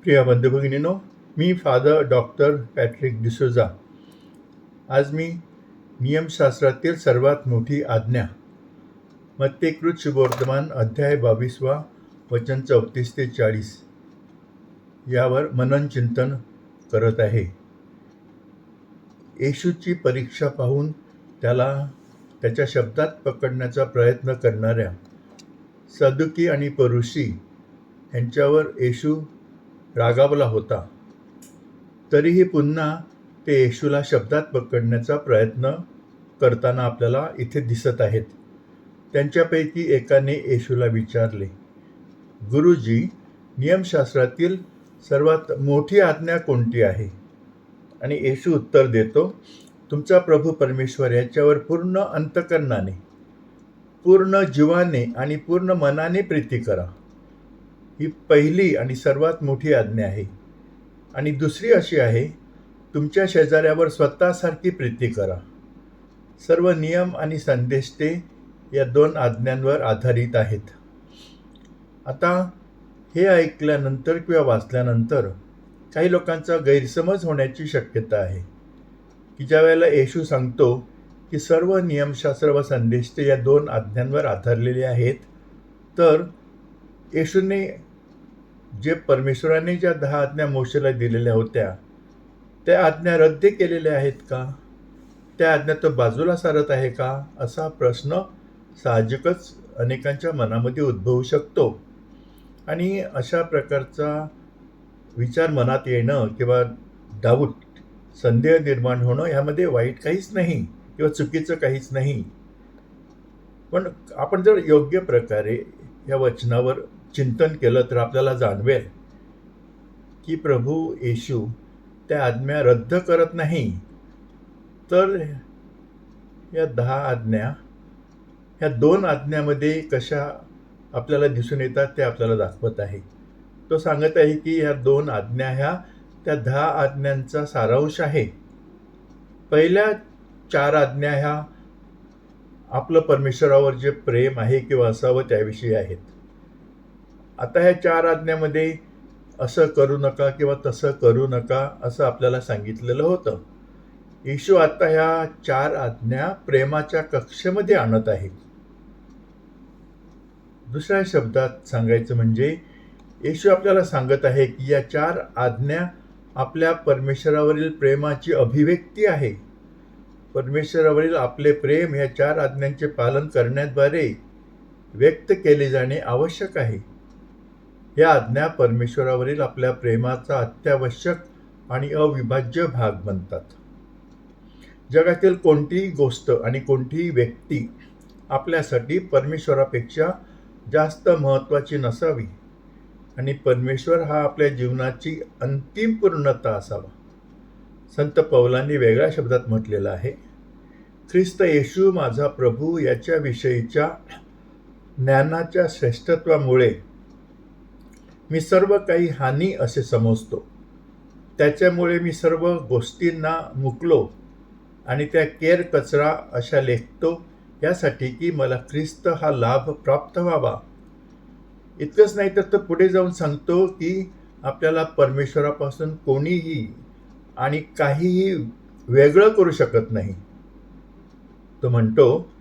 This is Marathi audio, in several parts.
प्रिय बंधू-भगिनींनो, मी फादर डॉक्टर पॅट्रिक डिसोजा. आज मी नियमशास्त्रातील सर्वात मोठी आज्ञा, मत्तेकृत शुभवर्तमान अध्याय 22 वचन 34 ते 40 यावर मनन चिंतन करत आहे. येशूची परीक्षा पाहून त्याला त्याच्या शब्दात पकडण्याचा प्रयत्न करणाऱ्या सदुकी आणि फरीसी यांच्यावर येशू रागावला होता. तरीही पुन्हा ते येशूला शब्दात पकडण्याचा प्रयत्न करताना आपल्याला इथे दिसत आहेत. त्यांच्यापैकी एकाने येशूला विचारले, गुरुजी, नियमशास्त्रातील सर्वात मोठी आज्ञा कोणती आहे? आणि येशू उत्तर देतो, तुमचा प्रभू परमेश्वर याच्यावर पूर्ण अंतःकरणाने, पूर्ण जीवाने आणि पूर्ण मनाने प्रीती करा. ही पहिली आणि सर्वात मोठी आज्ञा आहे. आणि दुसरी अशी आहे, तुमच्या शेजाऱ्यावर स्वतःसारखी प्रीती करा. सर्व नियम आणि संदेश ते या दोन आज्ञांवर आधारित आहेत. आता हे ऐकल्यानंतर किंवा वाचल्यानंतर काही लोकांचा गैरसमज होण्याची शक्यता आहे की ज्या वेळेला येशू सांगतो की सर्व नियमशास्त्र व संदेश ते या दोन आज्ञांवर आधारलेले आहेत, तर येशूने जे परमेश्वराने ज्या 10 आज्ञा मोशेला दिलेल्या होत्या त्या आज्ञा रद्द केलेल्या आहेत का? त्या आज्ञा तो बाजूला सारत आहे का? असा प्रश्न साहजिकच अनेकांच्या मनामध्ये उद्भवू शकतो. आणि अशा प्रकारचा विचार मनात येणं किंवा डाऊट, संदेह निर्माण होणं ह्यामध्ये वाईट काहीच नाही किंवा चुकीचं काहीच नाही. पण आपण जर योग्य प्रकारे या वचनावर चिंतन केलं तर आपल्याला जाणवेल की प्रभू येशू त्या आज्ञा रद्द करत नाही, तर या 10 आज्ञा ह्या दोन आज्ञामध्ये कशा आपल्याला दिसून येतात ते आपल्याला दाखवत आहे. तो सांगत आहे की ह्या दोन आज्ञा ह्या त्या 10 आज्ञांचा सारांश आहे. पहिल्या 4 आज्ञा ह्या आपलं परमेश्वरावर जे प्रेम आहे किंवा असावं त्याविषयी आहेत. आता ह्या 4 आज्ञामध्ये असं करू नका किंवा तसं करू नका असं आपल्याला सांगितलेलं होतं. येशू आता ह्या 4 आज्ञा प्रेमाच्या कक्षेमध्ये आणत आहे. दुसऱ्या शब्दात सांगायचं म्हणजे येशू आपल्याला सांगत आहे की या 4 आज्ञा आपल्या परमेश्वरावरील प्रेमाची अभिव्यक्ती आहे. परमेश्वरावरील आपले प्रेम ह्या 4 आज्ञांचे पालन करण्याद्वारे व्यक्त केले जाणे आवश्यक आहे. या आज्ञा परमेश्वरावरील आपल्या प्रेमाचा अत्यावश्यक आणि अविभाज्य भाग बनतात. जगातील कोणतीही गोष्ट आणि कोणतीही व्यक्ती आपल्यासाठी परमेश्वरापेक्षा जास्त महत्त्वाची नसावी आणि परमेश्वर हा आपल्या जीवनाची अंतिम पूर्णता असावा. संत पौलांनी वेगळ्या शब्दात म्हटलेलं आहे, ख्रिस्त येशू माझा प्रभू याच्याविषयीच्या ज्ञानाच्या श्रेष्ठत्वामुळे मी सर्व काही हानी असे समजतो. त्याच्यामुळे मी सर्व गोष्टींना मुकलो आणि त्या केर कचरा अशा लेखतो, यासाठी की मला ख्रिस्त हा लाभ प्राप्त व्हावा. इतकंच नाही तर तो पुढे जाऊन सांगतो की आपल्याला परमेश्वरापासून कोणीही आणि काहीही वेगळं करू शकत नाही. तो म्हणतो,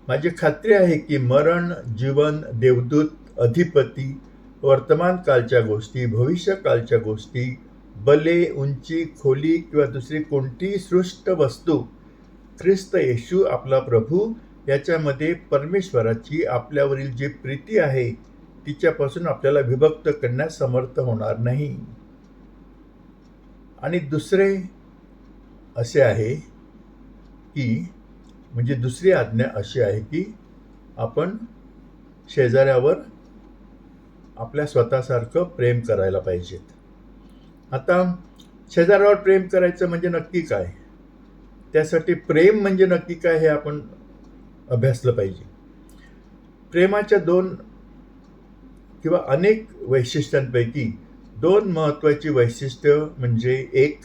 माझी खात्री आहे की मरण, जीवन, देवदूत, अधिपती, वर्तमान कालच्या गोष्टी, भविष्यकालच्या गोष्टी, बले, उंची, खोली किंवा दुसरी कोणतीही सृष्ट वस्तू ख्रिस्त येशू आपला प्रभू याच्यामध्ये परमेश्वराची आपल्यावरील जी प्रीती आहे तिच्यापासून आपल्याला विभक्त करण्यास समर्थ होणार नाही. आणि दुसरे असे आहे की म्हणजे दुसरी आज्ञा अशी आहे की आपण शेजाऱ्यावर आपल्या स्वतःसारखं प्रेम करायला पाहिजेत. आता शेजाऱ्यावर प्रेम करायचं म्हणजे नक्की काय? त्यासाठी प्रेम म्हणजे नक्की काय हे आपण अभ्यासलं पाहिजे. प्रेमाच्या 2 किंवा अनेक वैशिष्ट्यांपैकी 2 महत्त्वाची वैशिष्ट्य म्हणजे, एक,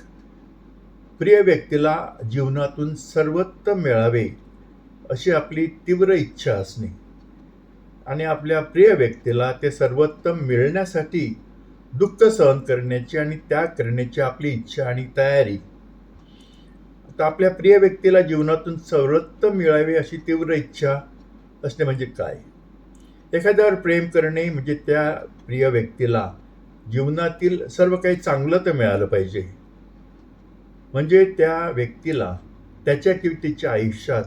प्रिय व्यक्तीला जीवनातून सर्वोत्तम मिळावे अशी आपली तीव्र इच्छा असणे आणि आपल्या प्रिय व्यक्तीला ते सर्वोत्तम मिळण्यासाठी दुःख सहन करण्याची आणि त्याग करण्याची आपली इच्छा आणि तयारी. आता आपल्या प्रिय व्यक्तीला जीवनातून सर्वोत्तम मिळावे अशी तीव्र इच्छा असणे म्हणजे काय? एखाद्यावर प्रेम करणे म्हणजे त्या प्रिय व्यक्तीला जीवनातील सर्व काही चांगलं तर मिळालं पाहिजे. म्हणजे त्या व्यक्तीला त्याच्या किंवा तिच्या आयुष्यात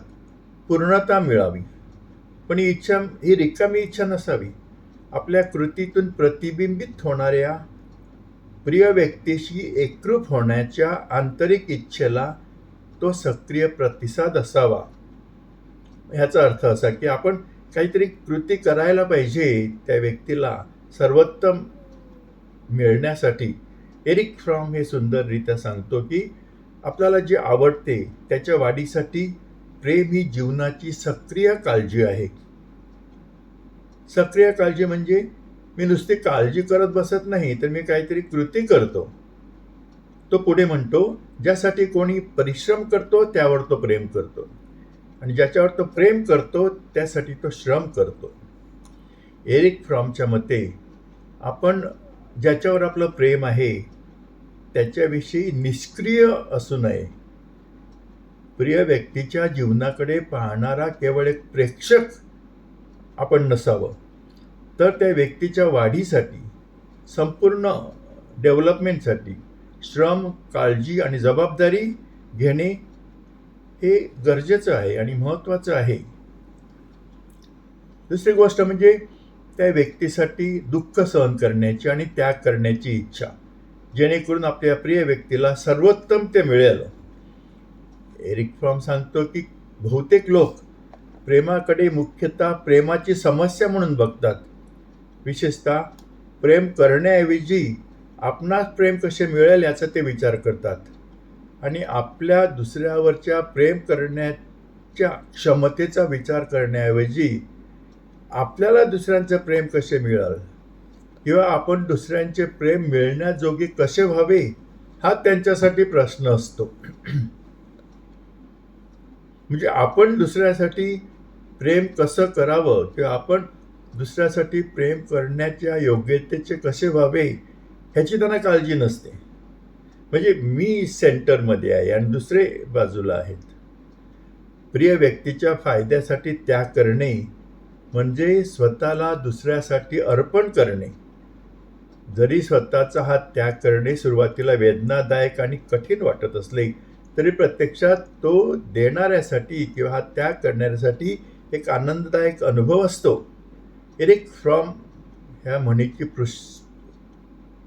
पूर्णता मिळावी. पण ही रिकामी इच्छा नसावी. आपल्या कृतीतून प्रतिबिंबित होणाऱ्या प्रिय व्यक्तीशी एकरूप होण्याच्या आंतरिक इच्छेला तो सक्रिय प्रतिसाद असावा. ह्याचा अर्थ असा की आपण काहीतरी कृती करायला पाहिजे त्या व्यक्तीला सर्वोत्तम मिळण्यासाठी. एरिक फ्रॉम हे सुंदररित्या सांगतो की आपल्याला जे आवडते त्याच्या वाढीसाठी प्रेम ही जीवनाची सक्रिय काळजी आहे. सक्रिय काळजी म्हणजे मी नुसती काळजी करत बसत नाही, तर मी काहीतरी कृती करतो. तो पुढे म्हणतो, ज्यासाठी कोणी परिश्रम करतो त्यावर तो प्रेम करतो, आणि ज्याच्यावर तो प्रेम करतो त्यासाठी तो श्रम करतो. एरिक फ्रॉमच्या मते आपण ज्याच्यावर आपलं प्रेम आहे त्याच्याविषयी निष्क्रिय असू नये. प्रिय व्यक्तीच्या जीवनाकडे पाहणारा केवळ एक प्रेक्षक आपण नसावं, तर त्या व्यक्तीच्या वाढीसाठी, संपूर्ण डेव्हलपमेंटसाठी श्रम, काळजी आणि जबाबदारी घेणे हे गरजेचं आहे आणि महत्त्वाचं आहे. दुसरी गोष्ट म्हणजे त्या व्यक्तीसाठी दुःख सहन करण्याची आणि त्याग करण्याची इच्छा, जेणेकरून आपल्या प्रिय व्यक्तीला सर्वोत्तम ते मिळेल. एरिक फ्रॉम सांगतो की बहुतेक लोक प्रेमाकडे मुख्यतः प्रेमाची समस्या म्हणून बघतात. विशेषतः प्रेम करण्याऐवजी आपणास प्रेम कसे मिळेल याचा ते विचार करतात, आणि आपल्या दुसऱ्यावरच्या प्रेम करण्याच्या क्षमतेचा विचार करण्याऐवजी आपल्याला दुसऱ्यांचं प्रेम कसे मिळेल किंवा आपण दुसऱ्यांचे प्रेम मिळण्याजोगे कसे व्हावे हा त्यांच्यासाठी प्रश्न असतो. म्हणजे आपण दुसऱ्यासाठी प्रेम कसं करावं किंवा आपण दुसऱ्यासाठी प्रेम करण्याच्या योग्यतेचे कसे व्हावे ह्याची त्यांना काळजी नसते. म्हणजे मी सेंटरमध्ये आहे आणि दुसरे बाजूला आहेत. प्रिय व्यक्तीच्या फायद्यासाठी त्याग करणे म्हणजे स्वतःला दुसऱ्यासाठी अर्पण करणे. जरी स्वतःचा हा त्याग करणे सुरुवातीला वेदनादायक आणि कठीण वाटत असले, तरी प्रत्यक्षात तो देणाऱ्यासाठी किंवा हा त्याग करणाऱ्यासाठी एक आनंददायक अनुभव असतो. एरिक फ्रॉम ह्या म्हणीची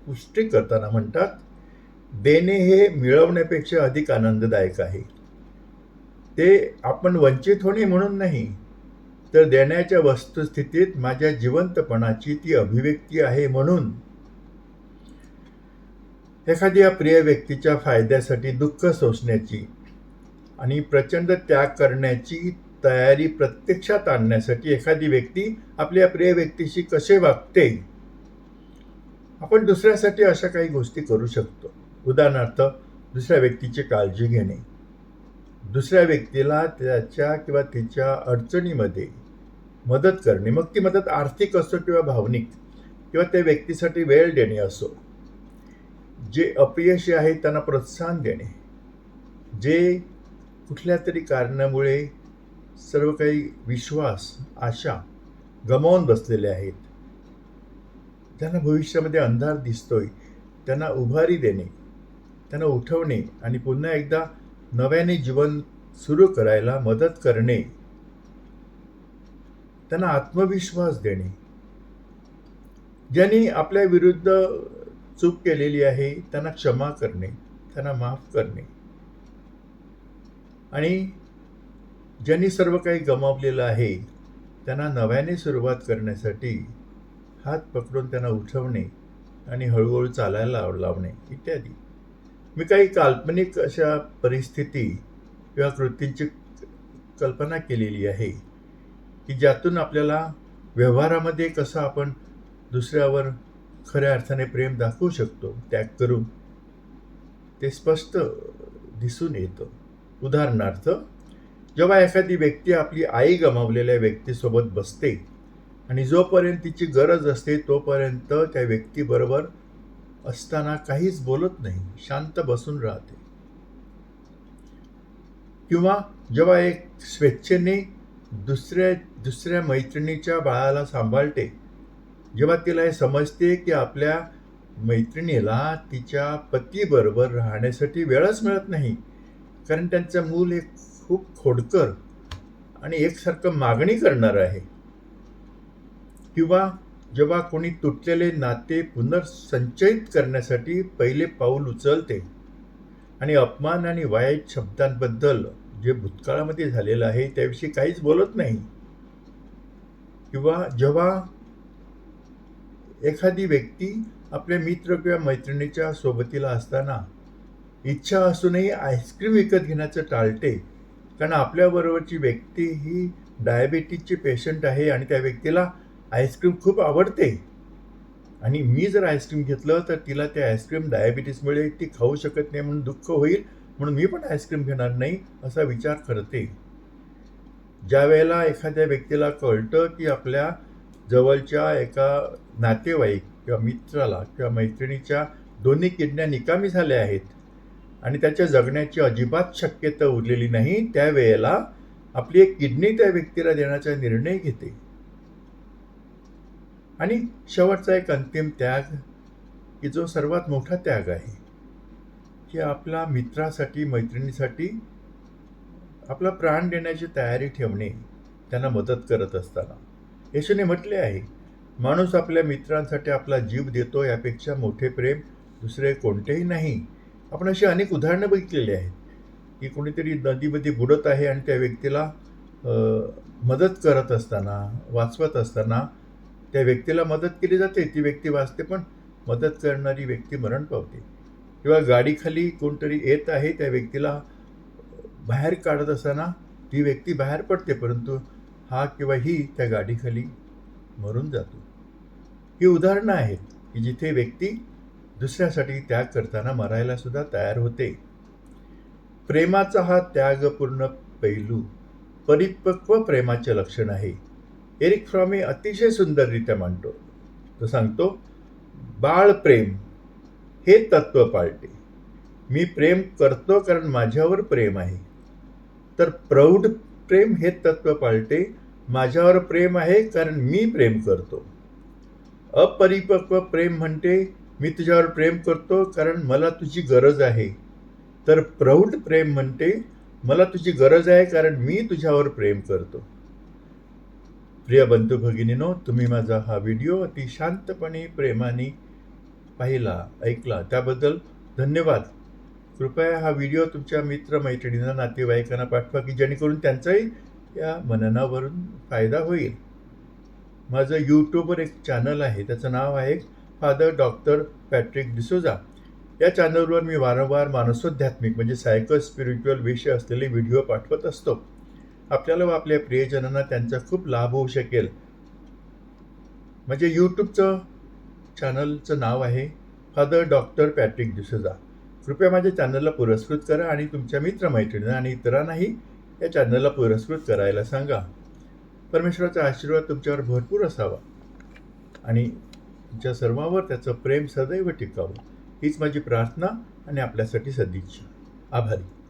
पुष्टी करताना म्हणतात, देणे हे मिळवण्यापेक्षा अधिक आनंददायक आहे. ते आपण वंचित होणे म्हणून नाही, तर देण्याच्या वस्तुस्थितीत माझ्या जिवंतपणाची ती अभिव्यक्ती आहे म्हणून. एखाद्या प्रिय व्यक्तीच्या फायद्यासाठी दुःख सोसण्याची आणि प्रचंड त्याग करण्याची तयारी प्रत्यक्षात आणण्यासाठी एखादी व्यक्ती आपल्या प्रिय व्यक्तीशी कसे वागते. आपण दुसऱ्यासाठी अशा काही गोष्टी करू शकतो. उदाहरणार्थ, दुसऱ्या व्यक्तीची काळजी घेणे, दुसऱ्या व्यक्तीला त्याच्या किंवा तिच्या अडचणीमध्ये मदत करणे, मग ती मदत आर्थिक असो किंवा भावनिक, किंवा त्या व्यक्तीसाठी वेळ देणे असो. जे अपयशी आहे त्यांना प्रोत्साहन देणे, जे कुठल्या तरी कारणामुळे सर्व काही विश्वास, आशा गमावून बसलेले आहेत, त्यांना भविष्यामध्ये अंधार दिसतोय, त्यांना उभारी देणे, त्यांना उठवणे आणि पुन्हा एकदा नव्याने जीवन सुरू करायला मदत करणे, त्यांना आत्मविश्वास देणे. ज्यांनी आपल्या विरुद्ध चूक केलेली आहे त्यांना क्षमा करणे, त्यांना माफ करणे, आणि ज्यांनी सर्व काही गमावलेलं आहे त्यांना नव्याने सुरुवात करण्यासाठी हात पकडून त्यांना उठवणे आणि हळूहळू चालायला लावणे इत्यादी. मी काही काल्पनिक अशा परिस्थिती किंवा कृतींची कल्पना केलेली आहे की ज्यातून आपल्याला व्यवहारामध्ये कसं आपण दुसऱ्यावर खऱ्या अर्थाने प्रेम दाखवू शकतो, त्याग करून, ते स्पष्ट दिसून येतं. उदाहरणार्थ, जेव्हा एखादी व्यक्ती आपली आई गमावलेल्या व्यक्तीसोबत बसते आणि जोपर्यंत तिची गरज असते तोपर्यंत त्या व्यक्तीबरोबर असताना काहीच बोलत नाही, शांत बसून राहते. किंवा जेव्हा एक स्वेच्छेने दुसऱ्या दुसऱ्या मैत्रिणीच्या बाळाला सांभाळते, जेव्हा तिला हे समजते की आपल्या मैत्रिणीला तिच्या पतीबरोबर राहण्यासाठी वेळच मिळत नाही, कारण त्यांचं मूल हे खूप खोडकर आणि एकसारखं मागणी करणारं आहे. किंवा जेव्हा कोणी तुटलेले नाते पुनर्संचयित करण्यासाठी पहिले पाऊल उचलते आणि अपमान आणि वाईट शब्दांबद्दल जे भूतकाळामध्ये झालेलं आहे त्याविषयी काहीच बोलत नाही. किंवा जेव्हा एखादी व्यक्ती आपल्या मित्र किंवा मैत्रिणीच्या सोबतीला असताना इच्छा असूनही आईस्क्रीम विकत घेण्याचं टाळते, कारण आपल्याबरोबरची व्यक्ती ही डायबिटीजची पेशंट आहे आणि त्या व्यक्तीला आईस्क्रीम खूप आवडते आणि मी जर आईस्क्रीम घेतलं तर तिला ते आईस्क्रीम डायबिटीसमुळे ती खाऊ शकत नाही म्हणून दुःख होईल, म्हणून मी पण आईस्क्रीम घेणार नाही असा विचार करते. ज्या वेळेला एखाद्या व्यक्तीला कळतं की आपल्या जवळच्या एका नातेवाईक किंवा मित्राला किंवा मैत्रिणीच्या दोन्ही किडन्या निकामी झाल्या आहेत आणि त्याच्या जगण्याची अजिबात शक्यता उरलेली नाही, त्यावेळेला आपली एक किडनी त्या व्यक्तीला देण्याचा निर्णय घेते. आणि शेवटचा एक अंतिम त्याग, की जो सर्वात मोठा त्याग आहे, की आपल्या मित्रासाठी मैत्रिणीसाठी आपला प्राण देण्याची तयारी ठेवणे, त्यांना मदत करत असताना. येशूने म्हटले आहे, माणूस आपल्या मित्रांसाठी आपला जीव देतो, यापेक्षा मोठे प्रेम दुसरे कोणतेही नाही. आपण अशी अनेक उदाहरणं बघितलेली आहेत, की कोणीतरी नदीमध्ये बुडत आहे आणि त्या व्यक्तीला मदत करत असताना, वाचवत असताना त्या व्यक्तीला मदत केली जाते, ती व्यक्ती वाचते, पण मदत करणारी व्यक्ती मरण पावते. किंवा गाडीखाली कोणतरी येत आहे, त्या व्यक्तीला बाहेर काढत असताना ती व्यक्ती बाहेर पडते, परंतु हा किंवा ही त्या गाडीखाली मरून जातो. ही उदाहरणं आहेत की जिथे व्यक्ती दुसऱ्यासाठी त्याग करताना मरायला सुद्धा तयार होते. प्रेमाचा हा त्यागपूर्ण पैलू परिपक्व प्रेमाचे लक्षण आहे. एरिक फ्रॉमे अतिशय सुंदररित्या मांडतो. तो सांगतो, बाळ प्रेम हे तत्व पाळते. मी प्रेम करतो कारण माझ्यावर प्रेम आहे. तर प्रौढ प्रेम हे तत्व पाळते, माझ्यावर प्रेम आहे कारण मी प्रेम करतो. अपरिपक्व प्रेम म्हणते, मी तुझ्यावर प्रेम करतो कारण मला तुझी गरज आहे. तर प्रौढ प्रेम म्हणते, मला तुझी गरज आहे कारण मी तुझ्यावर प्रेम करतो. प्रिय बंधू भगिनीनो, तुम्ही माझा हा व्हिडिओ अति शांतपणे प्रेमाने पाहिला, ऐकला, त्याबद्दल धन्यवाद. कृपया हा व्हिडिओ तुमच्या मित्रमैत्रिणींना, नातेवाईकांना पाठवा, की जेणेकरून त्यांचाही या मननावरून फायदा होईल. माझं यूट्यूबवर एक चॅनल आहे, त्याचं नाव आहे फादर डॉक्टर पॅट्रिक डिसोजा. या चॅनलवर मी वारंवार मानसोध्यात्मिक म्हणजे सायको स्पिरिच्युअल विषय असलेले व्हिडिओ पाठवत असतो. आपल्याला व आपल्या प्रियजनांना त्यांचा खूप लाभ होऊ शकेल. म्हणजे यूट्यूबचं चॅनलचं नाव आहे फादर डॉक्टर पॅट्रिक डिसोजा. कृपया माझ्या चॅनलला पुरस्कृत करा आणि तुमच्या मित्रमैत्रिणींना आणि इतरांनाही या चॅनलला पुरस्कृत करायला सांगा. परमेश्वराचा आशीर्वाद तुमच्यावर भरपूर असावा आणि तुमच्या सर्वांवर त्याचं प्रेम सदैव टिकावं, हीच माझी प्रार्थना आणि आपल्यासाठी सदिच्छा. आभारी.